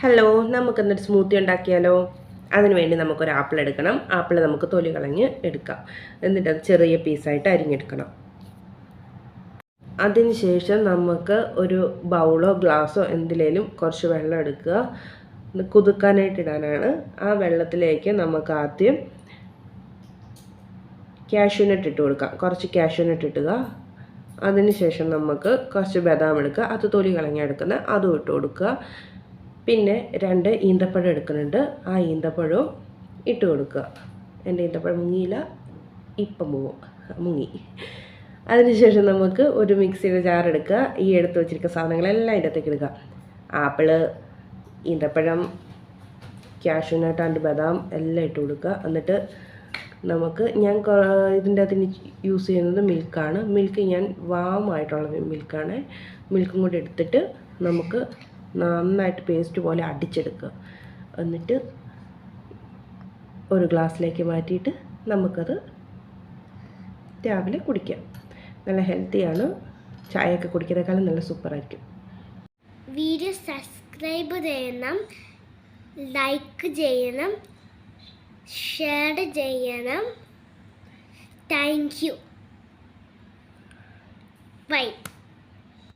Hello, നമുക്കെന്നൊരു smoothie ഉണ്ടാക്കിയാലോ? അതിന് വേണ്ടി നമുക്കൊരു ആപ്പിൾ എടുക്കണം. ആപ്പിൾ നമുക്ക് തൊലി കളഞ്ഞ് എടുക്കാം. എന്നിട്ട് അത് ചെറിയ പീസായിട്ട് അരിഞ്ഞെടുക്കണം. അതിനുശേഷം നമുക്ക് ഒരു ബൗളോ ഗ്ലാസ്സോ എന്തിലേലും കുറച്ച് വെള്ളം എടുക്കുക. കുതിർക്കാനായിട്ട് ഇടാനാണ്. ആ വെള്ളത്തിലേക്ക് നമുക്ക് ആദ്യം കാഷ്യൂനട്ട് ഇട്ട് കൊടുക്കാം. കുറച്ച് കാഷ്യൂനട്ട് ഇട്ടുക. അതിനുശേഷം നമുക്ക് കുറച്ച് ബദാം എടുക്കുക. അത് തൊലി കളഞ്ഞെടുക്കുന്ന അതും ഇട്ട് കൊടുക്കുക. പിന്നെ 2 ഈന്തപ്പഴം എടുക്കുന്നുണ്ട്. ആ ഈന്തപ്പഴവും ഇട്ട് കൊടുക്കുക. എൻ്റെ ഈന്തപ്പഴം മുങ്ങിയില്ല, ഇപ്പം മുങ്ങി. അതിനുശേഷം നമുക്ക് ഒരു മിക്സിയുടെ ജാർ എടുക്കുക. ഈ എടുത്ത് വെച്ചിരിക്കുന്ന സാധനങ്ങളെല്ലാം അതിൻ്റെ അകത്തേക്ക് ഇടുക. ആപ്പിള്, ഈന്തപ്പഴം, കാഷ്യൂനട്ട് ആൻഡ് ബദാം എല്ലാം ഇട്ട് കൊടുക്കുക. എന്നിട്ട് നമുക്ക് ഞാൻ ഇതിൻ്റെ അകത്ത് യൂസ് ചെയ്യുന്നത് മിൽക്കാണ്. മിൽക്ക് ഞാൻ വാമായിട്ടുള്ള മിൽക്കാണ്. മിൽക്കും കൂടി എടുത്തിട്ട് നമുക്ക് നന്നായിട്ട് പേസ്റ്റ് പോലെ അടിച്ചെടുക്കുക. എന്നിട്ട് ഒരു ഗ്ലാസ്സിലേക്ക് മാറ്റിയിട്ട് നമുക്കത് രാവിലെ കുടിക്കാം. നല്ല ഹെൽത്തിയാണ്. ചായയൊക്കെ കുടിക്കുന്നതിനേക്കാളും നല്ല സൂപ്പറായിരിക്കും. വീഡിയോ സബ്സ്ക്രൈബ് ചെയ്യണം, ലൈക്ക് ചെയ്യണം, ഷെയർ ചെയ്യണം. Thank you. ബൈ.